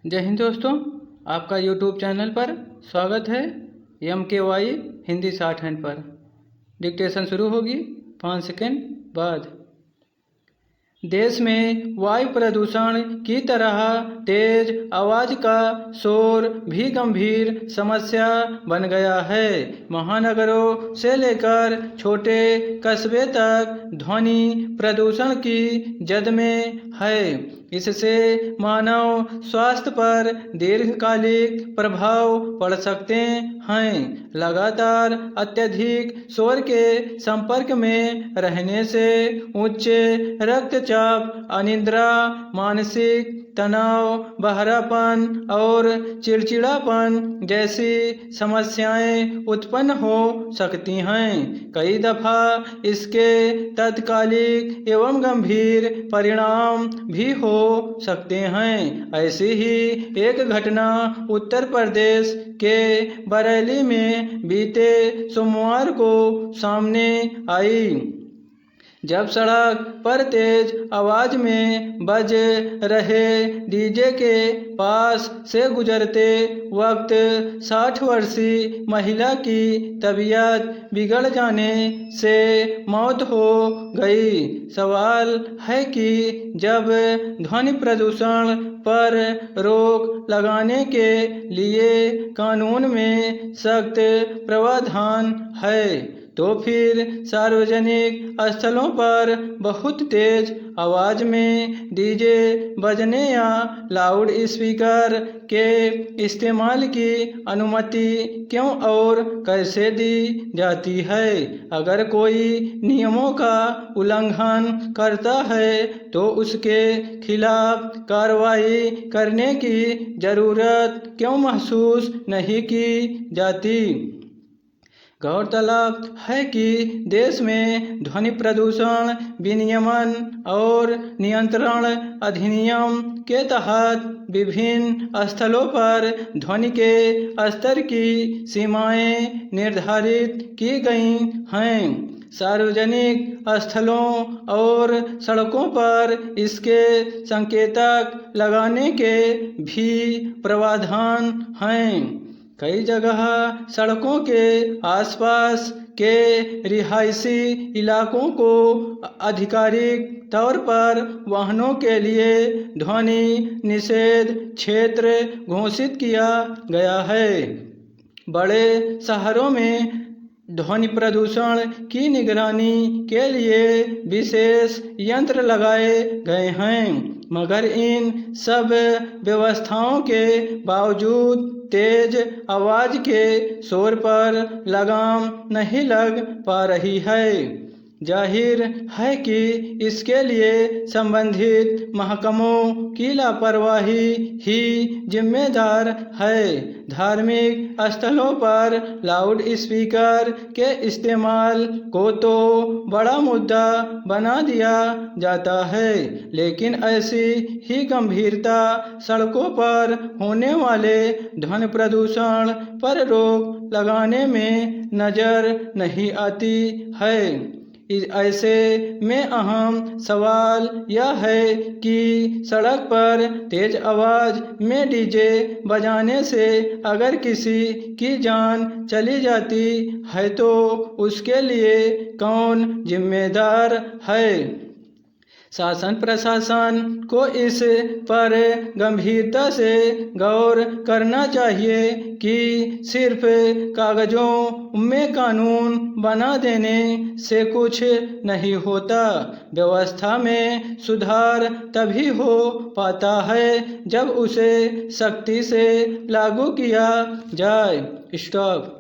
जय हिंद दोस्तों, आपका यूट्यूब चैनल पर स्वागत है। MKY हिंदी शॉर्ट हैंड पर डिक्टेशन शुरू होगी 5 सेकेंड बाद। देश में वायु प्रदूषण की तरह तेज आवाज का शोर भी गंभीर समस्या बन गया है। महानगरों से लेकर छोटे कस्बे तक ध्वनि प्रदूषण की जद में है। इससे मानव स्वास्थ्य पर दीर्घकालिक प्रभाव पड़ सकते हैं। लगातार अत्यधिक शोर के संपर्क में रहने से उच्च रक्तचाप, अनिद्रा, मानसिक तनाव, बहरापन और चिड़चिड़ापन जैसी समस्याएं उत्पन्न हो सकती हैं। कई दफा इसके तत्कालिक एवं गंभीर परिणाम भी हो सकते हैं। ऐसी ही एक घटना उत्तर प्रदेश के बरेली में बीते सोमवार को सामने आई, जब सड़क पर तेज आवाज में बज रहे डीजे के पास से गुजरते वक्त 60 वर्षीय महिला की तबीयत बिगड़ जाने से मौत हो गई। सवाल है कि जब ध्वनि प्रदूषण पर रोक लगाने के लिए कानून में सख्त प्रावधान है, तो फिर सार्वजनिक स्थलों पर बहुत तेज आवाज में डीजे बजने या लाउड स्पीकर के इस्तेमाल की अनुमति क्यों और कैसे दी जाती है? अगर कोई नियमों का उल्लंघन करता है तो उसके खिलाफ कार्रवाई करने की जरूरत क्यों महसूस नहीं की जाती? गौरतलब है कि देश में ध्वनि प्रदूषण विनियमन और नियंत्रण अधिनियम के तहत विभिन्न स्थलों पर ध्वनि के स्तर की सीमाएं निर्धारित की गई हैं। सार्वजनिक स्थलों और सड़कों पर इसके संकेतक लगाने के भी प्रावधान हैं। कई जगह सड़कों के आसपास के रिहायशी इलाकों को आधिकारिक तौर पर वाहनों के लिए ध्वनि निषेध क्षेत्र घोषित किया गया है। बड़े शहरों में ध्वनि प्रदूषण की निगरानी के लिए विशेष यंत्र लगाए गए हैं, मगर इन सब व्यवस्थाओं के बावजूद तेज आवाज के शोर पर लगाम नहीं लग पा रही है। जाहिर है कि इसके लिए संबंधित महकमों की लापरवाही ही जिम्मेदार है। धार्मिक स्थलों पर लाउड स्पीकर के इस्तेमाल को तो बड़ा मुद्दा बना दिया जाता है, लेकिन ऐसी ही गंभीरता सड़कों पर होने वाले ध्वनि प्रदूषण पर रोक लगाने में नजर नहीं आती है। ऐसे में अहम सवाल यह है कि सड़क पर तेज आवाज में डीजे बजाने से अगर किसी की जान चली जाती है तो उसके लिए कौन जिम्मेदार है? शासन प्रशासन को इस पर गंभीरता से गौर करना चाहिए कि सिर्फ कागजों में कानून बना देने से कुछ नहीं होता। व्यवस्था में सुधार तभी हो पाता है जब उसे सख्ती से लागू किया जाए। स्टॉप।